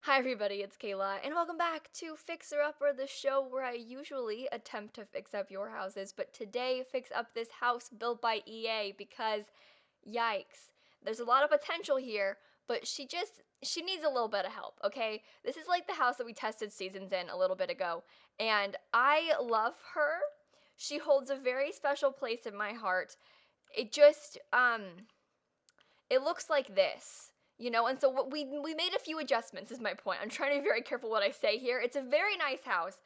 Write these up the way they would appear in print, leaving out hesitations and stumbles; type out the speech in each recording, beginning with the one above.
Hi everybody, it's Kayla, and welcome back to Fixer Upper, the show where I usually attempt to fix up your houses, but today fix up this house built by EA because, yikes, there's a lot of potential here, but she needs a little bit of help, okay? This is like the house that we tested seasons in a little bit ago, and I love her. She holds a very special place in my heart. It just, it looks like this, and so what we made a few adjustments is my point. I'm trying to be very careful what I say here. It's a very nice house.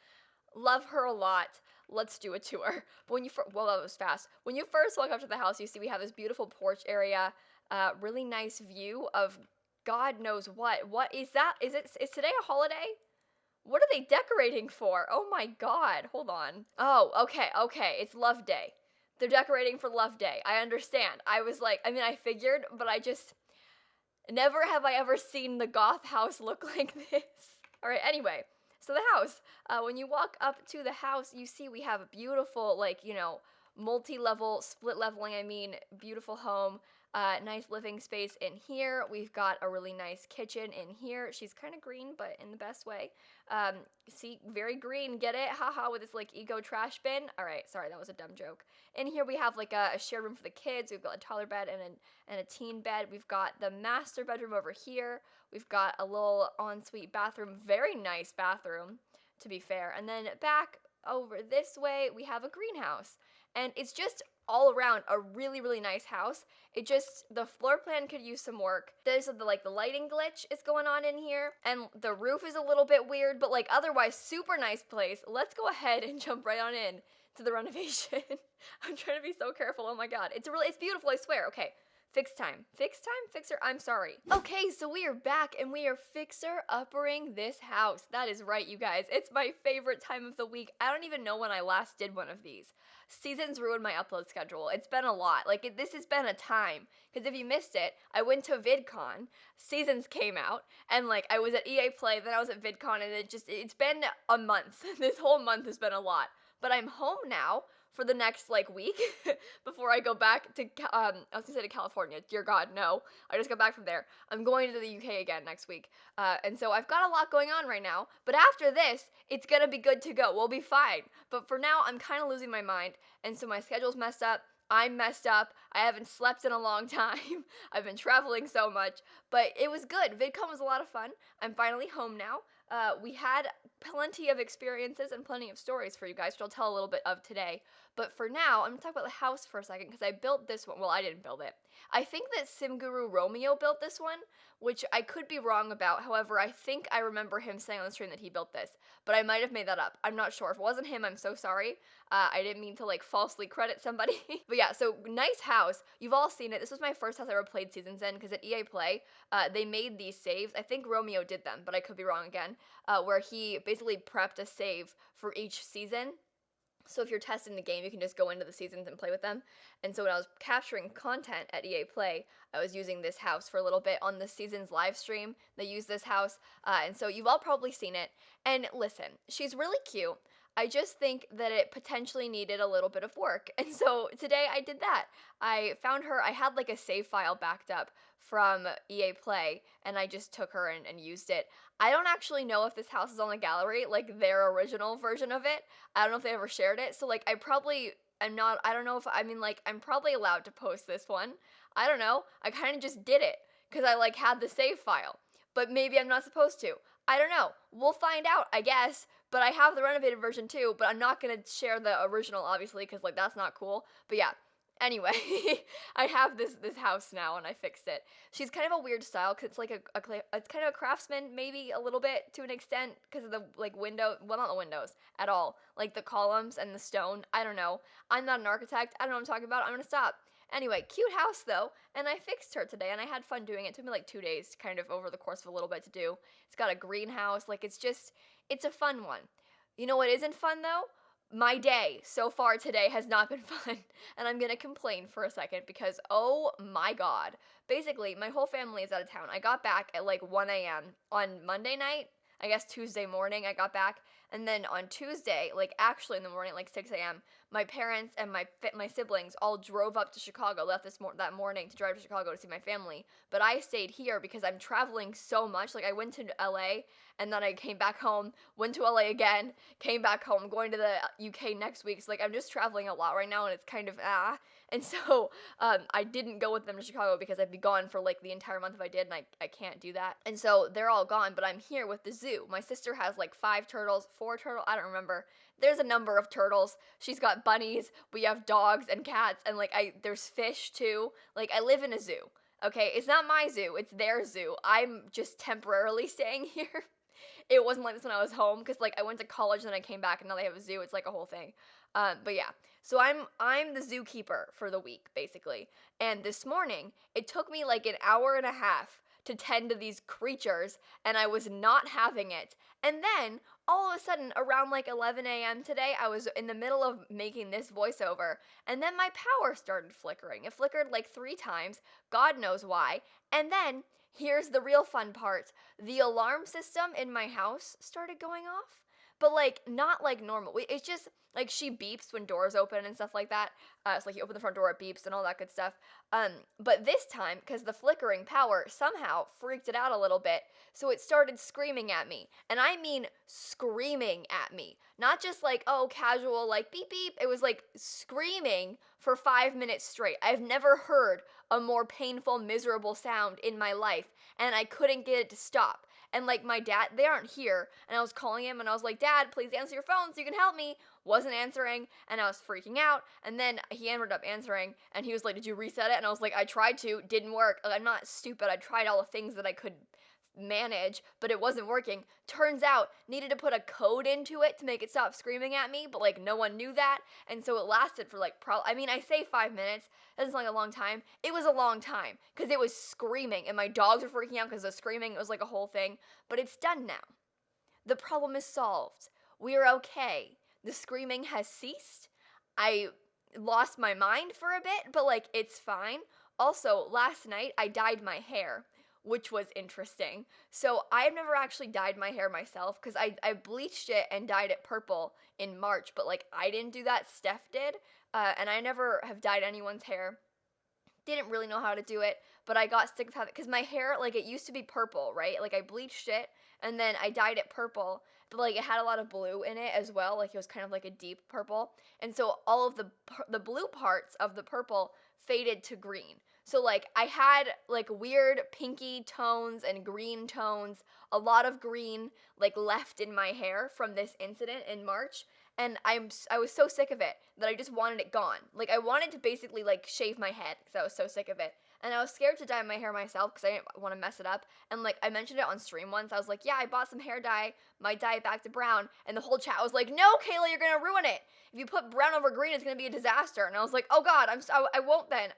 Love her a lot. Let's do a tour. But well, that was fast. When you first walk up to the house, you see we have this beautiful porch area, really nice view of God knows what. What is that? Is today a holiday? What are they decorating for? Oh my God, hold on. Oh, okay, it's Love Day. They're decorating for Love Day. I understand. I figured, but never have I ever seen the goth house look like this. All right, anyway, so the house. When you walk up to the house, you see we have a beautiful, multi-level, split leveling, beautiful home. Nice living space in here. We've got a really nice kitchen in here. She's kind of green, but in the best way. See, very green, get it? Haha, with this eco trash bin. All right, sorry, that was a dumb joke. In here we have a shared room for the kids. We've got a toddler bed and a teen bed. We've got the master bedroom over here. We've got a little ensuite bathroom, very nice bathroom, to be fair. And then back over this way, we have a greenhouse. And it's just all around a really, really nice house. The floor plan could use some work. There's the lighting glitch is going on in here, and the roof is a little bit weird, but otherwise super nice place. Let's go ahead and jump right on in to the renovation. I'm trying to be so careful. Oh my God. It's beautiful, I swear. Okay. Fixer, I'm sorry. Okay, so we are back and we are fixer-uppering this house. That is right, you guys. It's my favorite time of the week. I don't even know when I last did one of these. Seasons ruined my upload schedule. It's been a lot. This has been a time. Because if you missed it, I went to VidCon, Seasons came out, and I was at EA Play, then I was at VidCon, and it's been a month. This whole month has been a lot. But I'm home now for the next week before I go back to I was gonna say to California. Dear God, no. I just got back from there. I'm going to the UK again next week. And so I've got a lot going on right now. But after this, it's gonna be good to go. We'll be fine. But for now, I'm kind of losing my mind, and so my schedule's messed up. I'm messed up. I haven't slept in a long time. I've been traveling so much, but it was good. VidCon was a lot of fun. I'm finally home now. We had plenty of experiences and plenty of stories for you guys, which I'll tell a little bit of today. But for now, I'm going to talk about the house for a second because I built this one. Well, I didn't build it. I think that Sim Guru Romeo built this one, which I could be wrong about. However, I think I remember him saying on the stream that he built this, but I might have made that up. I'm not sure. If it wasn't him, I'm so sorry. I didn't mean to falsely credit somebody. But yeah, so nice house. You've all seen it. This was my first house I ever played Seasons in because at EA Play, they made these saves. I think Romeo did them, but I could be wrong again. Where he basically prepped a save for each season. So if you're testing the game, you can just go into the seasons and play with them. And so when I was capturing content at EA Play, I was using this house for a little bit on the seasons live stream. They use this house, and so you've all probably seen it. And listen, she's really cute. I just think that it potentially needed a little bit of work. And so today I did that. I found her, I had a save file backed up from EA Play, and I just took her and used it. I don't actually know if this house is on the gallery, their original version of it. I don't know if they ever shared it. So I probably am not, I don't know if, I'm probably allowed to post this one. I don't know. I kind of just did it because I had the save file, but maybe I'm not supposed to. I don't know. We'll find out, I guess. But I have the renovated version too, but I'm not going to share the original, obviously, because that's not cool. But yeah, anyway, I have this house now, and I fixed it. She's kind of a weird style, because it's it's kind of a craftsman, maybe a little bit, to an extent, because of the, window, well, not the windows, at all. The columns and the stone, I don't know. I'm not an architect, I don't know what I'm talking about, I'm going to stop. Anyway, cute house though, and I fixed her today, and I had fun doing it. It took me 2 days, kind of over the course of a little bit to do. It's got a greenhouse, it's a fun one. You know what isn't fun though? My day so far today has not been fun, and I'm gonna complain for a second because, oh my God. Basically, my whole family is out of town. I got back at 1 a.m. on Monday night. I guess Tuesday morning I got back, And then on Tuesday, like actually in the morning, like 6 a.m., my parents and my siblings all drove up to Chicago, left that morning to drive to Chicago to see my family. But I stayed here because I'm traveling so much. Like I went to LA and then I came back home, went to LA again, came back home, going to the UK next week. So like I'm just traveling a lot right now, and it's kind of And so I didn't go with them to Chicago because I'd be gone for like the entire month if I did, and I can't do that. And so they're all gone, but I'm here with the zoo. My sister has like 5 turtles, 4 turtles, I don't remember. There's a number of turtles. She's got bunnies, we have dogs and cats, and like there's fish too. Like I live in a zoo. Okay, it's not my zoo, it's their zoo. I'm just temporarily staying here. It wasn't like this when I was home, because like I went to college and then I came back and now they have a zoo. It's like a whole thing. But yeah, so I'm the zookeeper for the week basically. And this morning it took me like an hour and a half to tend to these creatures, and I was not having it. And then all of a sudden around like 11 a.m. today, I was in the middle of making this voiceover, and then my power started flickering. It flickered like 3 times, God knows why. And then here's the real fun part. The alarm system in my house started going off, but like not like normal. It's just like she beeps when doors open and stuff like that. So like you open the front door, it beeps and all that good stuff. But this time, because the flickering power somehow freaked it out a little bit, so it started screaming at me. And I mean screaming at me. Not just like, oh, casual, like beep beep. It was like screaming for 5 minutes straight. I've never heard a more painful, miserable sound in my life, and I couldn't get it to stop. And like my dad, they aren't here, and I was calling him and I was like, Dad, please answer your phone so you can help me. Wasn't answering, and I was freaking out. And then he ended up answering, and he was like, did you reset it? And I was like, I tried to, didn't work. Like, I'm not stupid. I tried all the things that I could manage, but it wasn't working. Turns out, needed to put a code into it to make it stop screaming at me, but like no one knew that. And so it lasted for like I say 5 minutes, doesn't sound like a long time. It was a long time because it was screaming, and my dogs were freaking out because of the screaming. It was like a whole thing, but it's done now. The problem is solved. We are okay. The screaming has ceased. I lost my mind for a bit, but like it's fine. Also, last night I dyed my hair, which was interesting. So I've never actually dyed my hair myself, because I bleached it and dyed it purple in March, but like I didn't do that, Steph did, and I never have dyed anyone's hair. Didn't really know how to do it, but I got sick of having, because my hair, like it used to be purple, right? Like I bleached it and then I dyed it purple, but like it had a lot of blue in it as well. Like it was kind of like a deep purple, and so all of the blue parts of the purple faded to green. So like I had like weird pinky tones and green tones, a lot of green like left in my hair from this incident in March, and I was so sick of it that I just wanted it gone. Like I wanted to basically like shave my head because I was so sick of it. And I was scared to dye my hair myself because I didn't want to mess it up. And like I mentioned it on stream once. I was like, yeah, I bought some hair dye, might dye it back to brown. And the whole chat was like, no, Kayla, you're gonna ruin it. If you put brown over green, it's gonna be a disaster. And I was like, oh God, I won't then.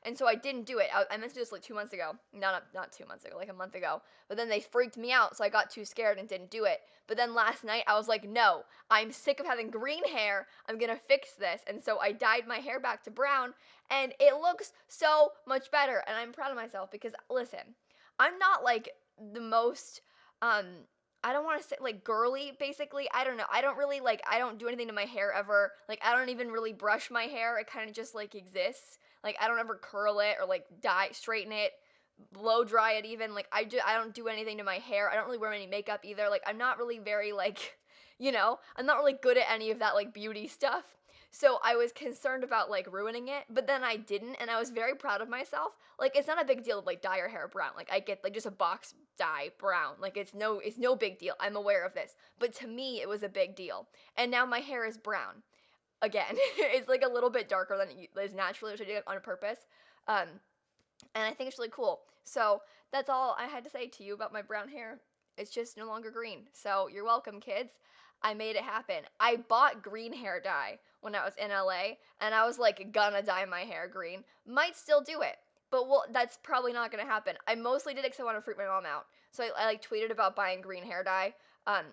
And so I didn't do it. I meant to do this like 2 months ago. Not 2 months ago, like a month ago. But then they freaked me out, so I got too scared and didn't do it. But then last night I was like, no, I'm sick of having green hair. I'm gonna fix this. And so I dyed my hair back to brown, and it looks so much better. And I'm proud of myself because listen, I'm not like the most I don't want to say like girly, basically. I don't know. I don't really like, I don't do anything to my hair ever. Like I don't even really brush my hair. It kind of just like exists. Like I don't ever curl it or like straighten it, blow dry it even. Like I don't do anything to my hair. I don't really wear any makeup either. Like I'm not really very like, I'm not really good at any of that like beauty stuff. So I was concerned about like ruining it, but then I didn't, and I was very proud of myself. Like it's not a big deal to like dye your hair brown. Like I get like just a box dye brown. Like it's no big deal. I'm aware of this. But to me it was a big deal. And now my hair is brown. Again, it's like a little bit darker than it is naturally, which I did on purpose. And I think it's really cool. So that's all I had to say to you about my brown hair. It's just no longer green. So you're welcome, kids. I made it happen. I bought green hair dye when I was in LA, and I was like gonna dye my hair green. Might still do it, but that's probably not gonna happen. I mostly did it because I want to freak my mom out. So I like tweeted about buying green hair dye.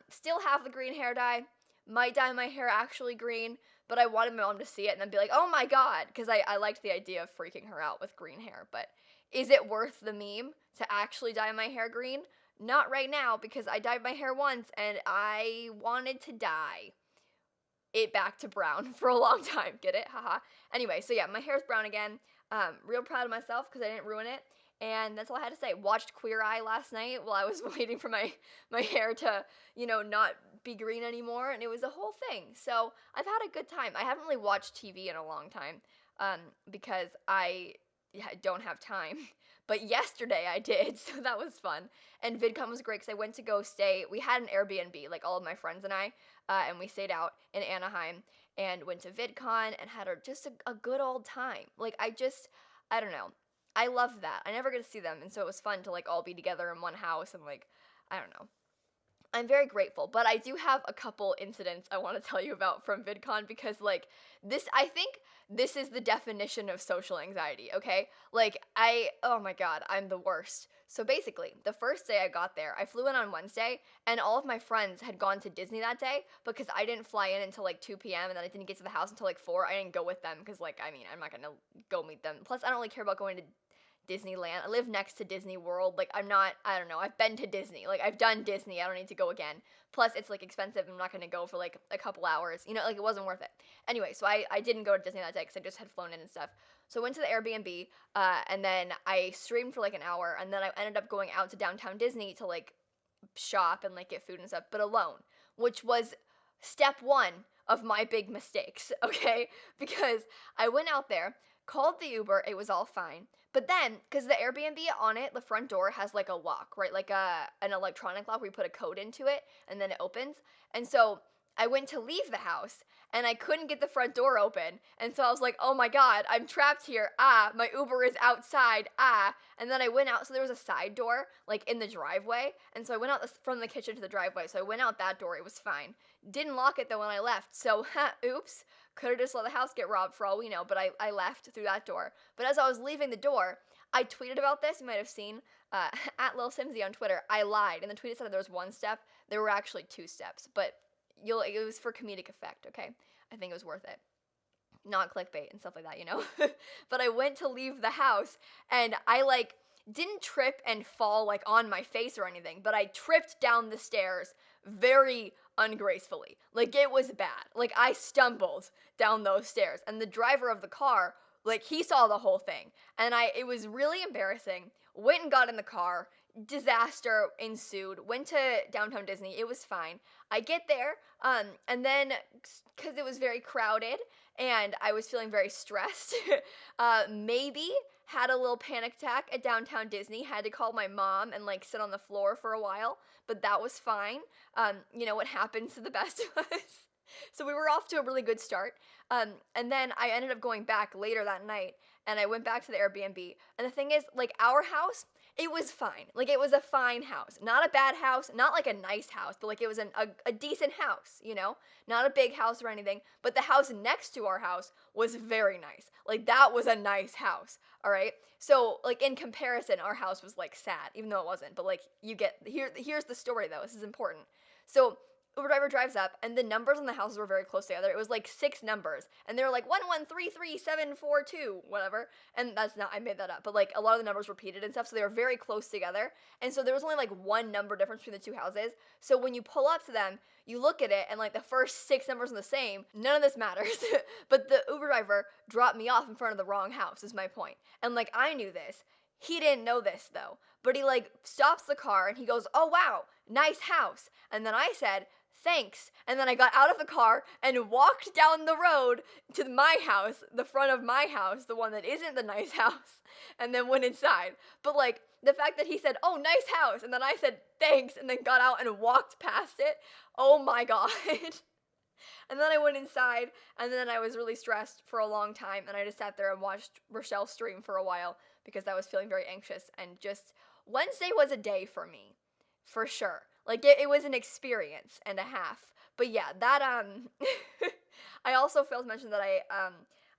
Still have the green hair dye. Might dye my hair actually green, but I wanted my mom to see it and then be like, oh my God, because I liked the idea of freaking her out with green hair. But is it worth the meme to actually dye my hair green? Not right now because I dyed my hair once and I wanted to dye it back to brown for a long time. Get it? Haha. Anyway, so yeah, my hair's brown again. Real proud of myself because I didn't ruin it. And that's all I had to say. Watched Queer Eye last night while I was waiting for my hair to, not be green anymore, and it was a whole thing. So I've had a good time. I haven't really watched TV in a long time, because I don't have time. But yesterday I did, so that was fun. And VidCon was great because I went to go stay. We had an Airbnb, like all of my friends and I, and we stayed out in Anaheim and went to VidCon and had just a good old time. Like I don't know. I love that. I never get to see them, and so it was fun to like all be together in one house and like I don't know. I'm very grateful, but I do have a couple incidents I want to tell you about from VidCon because like I think this is the definition of social anxiety, okay? Like oh my god, I'm the worst. So basically, the first day I got there, I flew in on Wednesday, and all of my friends had gone to Disney that day because I didn't fly in until like 2 p.m. and then I didn't get to the house until like 4. I didn't go with them because like I mean, I'm not going to go meet them. Plus, I don't really care about going to Disneyland. I live next to Disney World. Like I don't know. I've been to Disney. Like I've done Disney. I don't need to go again. Plus it's like expensive. I'm not going to go for like a couple hours. Like it wasn't worth it. Anyway, so I didn't go to Disney that day because I just had flown in and stuff. So I went to the Airbnb, and then I streamed for like an hour, and then I ended up going out to downtown Disney to like shop and like get food and stuff, but alone, which was step one of my big mistakes, okay? Because I went out there, called the Uber, it was all fine. But then, because the Airbnb on it, the front door has like a lock, right? Like an electronic lock where you put a code into it and then it opens. And so I went to leave the house and I couldn't get the front door open. And so I was like, oh my god, I'm trapped here. My Uber is outside. And then I went out. So there was a side door like in the driveway. And so I went out from the kitchen to the driveway. So I went out that door. It was fine. Didn't lock it though when I left. So, oops. Could have just let the house get robbed for all we know, but I left through that door. But as I was leaving the door, I tweeted about this. You might have seen at lilsimsie on Twitter. I lied. In the tweet it said there was 1 step. There were actually 2 steps, but it was for comedic effect, okay? I think it was worth it. Not clickbait and stuff like that. But I went to leave the house and I like didn't trip and fall like on my face or anything, but I tripped down the stairs very ungracefully. Like it was bad. Like I stumbled down those stairs and the driver of the car, like he saw the whole thing. And it was really embarrassing. Went and got in the car. Disaster ensued. Went to downtown Disney. It was fine. I get there, and then because it was very crowded and I was feeling very stressed, maybe had a little panic attack at downtown Disney. Had to call my mom and like sit on the floor for a while, but that was fine. What happens to the best of us. So we were off to a really good start. And then I ended up going back later that night and I went back to the Airbnb. And the thing is, like our house, it was fine. Like it was a fine house. Not a bad house, not like a nice house, but like it was a decent house, Not a big house or anything. But the house next to our house was very nice. Like that was a nice house, all right? So like in comparison, our house was like sad, even though it wasn't. But like here's the story though. This is important. So Uber driver drives up, and the numbers on the houses were very close together. It was like 6 numbers, and they were like 1133742, whatever. And that's not, I made that up, but like a lot of the numbers repeated and stuff, so they were very close together. And so there was only like 1 number difference between the 2 houses. So when you pull up to them, you look at it, and like the first 6 numbers are the same. None of this matters. But the Uber driver dropped me off in front of the wrong house, is my point. And like I knew this. He didn't know this though. But he like stops the car and he goes, "Oh wow, nice house." And then I said, "Thanks." And then I got out of the car and walked down the road to my house, the front of my house, the one that isn't the nice house, and then went inside. But like the fact that he said, "Oh, nice house," and then I said, "Thanks," and then got out and walked past it. Oh my god. And then I went inside, and then I was really stressed for a long time, and I just sat there and watched Rochelle stream for a while because I was feeling very anxious, and just Wednesday was a day for me, for sure. Like, it was an experience and a half. But yeah, that, I also failed to mention that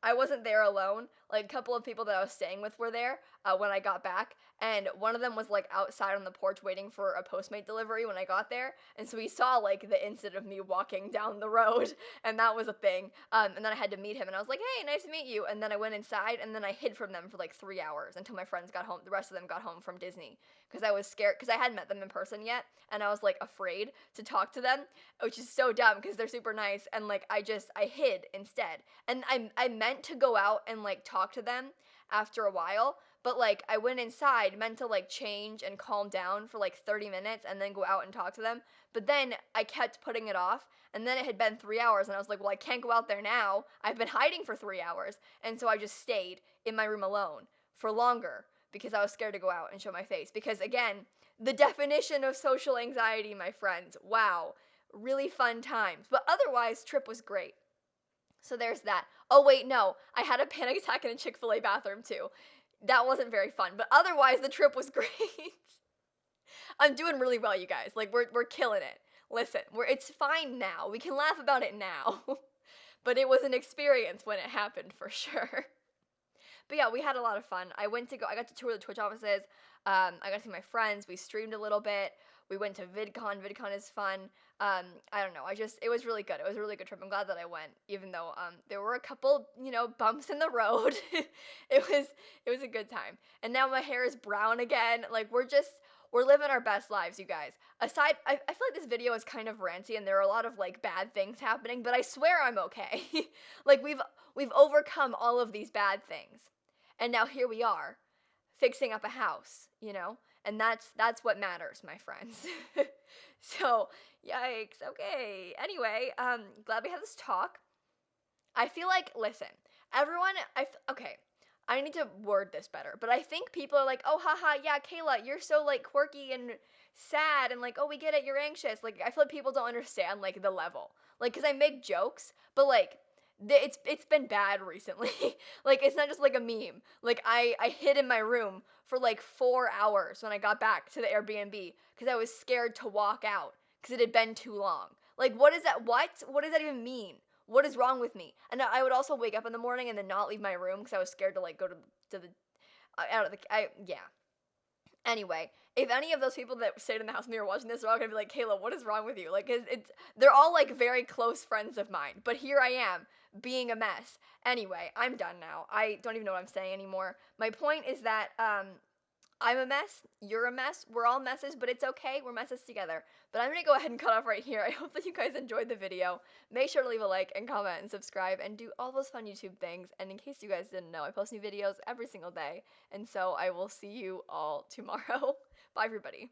I wasn't there alone. Like a couple of people that I was staying with were there when I got back, and one of them was like outside on the porch waiting for a Postmate delivery when I got there, and so he saw like the incident of me walking down the road, and that was a thing. And then I had to meet him, and I was like, "Hey, nice to meet you." And then I went inside, and then I hid from them for like 3 hours until my friends got home. The rest of them got home from Disney because I was scared because I hadn't met them in person yet, and I was like afraid to talk to them, which is so dumb because they're super nice, and like I hid instead. And I meant to go out and like talk to them after a while, but like I went inside meant to like change and calm down for like 30 minutes and then go out and talk to them. But then I kept putting it off, and then it had been 3 hours, and I was like, well, I can't go out there now. I've been hiding for 3 hours. And so I just stayed in my room alone for longer because I was scared to go out and show my face. Because again, the definition of social anxiety, my friends. Wow. Really fun times. But otherwise, trip was great. So there's that. Oh wait, no. I had a panic attack in a Chick-fil-A bathroom too. That wasn't very fun. But otherwise, the trip was great. I'm doing really well, you guys. Like, we're killing it. Listen, it's fine now. We can laugh about it now. But it was an experience when it happened, for sure. But yeah, we had a lot of fun. I got to tour the Twitch offices. I got to see my friends. We streamed a little bit. We went to VidCon. VidCon is fun. I don't know. It was really good. It was a really good trip. I'm glad that I went, even though there were a couple, bumps in the road. It was a good time. And now my hair is brown again. Like, we're living our best lives, you guys. I feel like this video is kind of ranty and there are a lot of like bad things happening, but I swear I'm okay. Like we've overcome all of these bad things. And now here we are, fixing up a house, And that's what matters, my friends. So, yikes. Okay. Anyway, glad we had this talk. I feel like, listen, everyone, okay. I need to word this better, but I think people are like, oh, haha, yeah, Kayla, you're so, like, quirky and sad, and, like, oh, we get it, you're anxious. Like, I feel like people don't understand, like, the level. Like, because I make jokes, but, like, it's been bad recently. Like, it's not just, like, a meme. Like, I hid in my room for, like, 4 hours when I got back to the Airbnb because I was scared to walk out because it had been too long. Like, what does that even mean? What is wrong with me? And I would also wake up in the morning and then not leave my room because I was scared to like go to the yeah. Anyway, if any of those people that stayed in the house with me are watching this, they're all gonna be like, Kayla, what is wrong with you? Like, they're all like very close friends of mine, but here I am being a mess. Anyway, I'm done now. I don't even know what I'm saying anymore. My point is that I'm a mess, you're a mess, we're all messes, but it's okay, we're messes together. But I'm gonna go ahead and cut off right here. I hope that you guys enjoyed the video. Make sure to leave a like and comment and subscribe and do all those fun YouTube things. And in case you guys didn't know, I post new videos every single day. And so I will see you all tomorrow. Bye, everybody.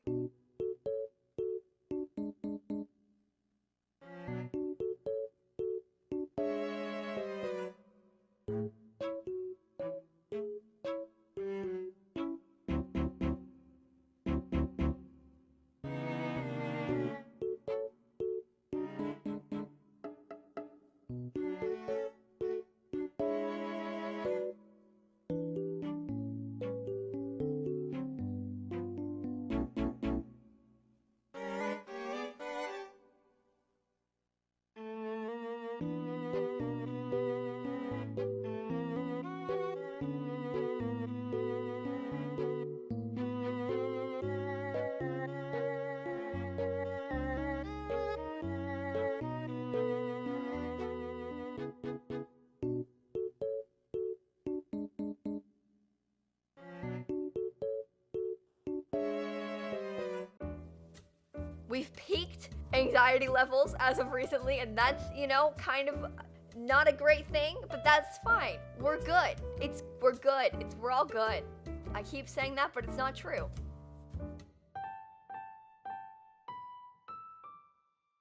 We've peaked anxiety levels as of recently, and that's, kind of not a great thing, but that's fine. We're good. We're good. We're all good. I keep saying that, but it's not true.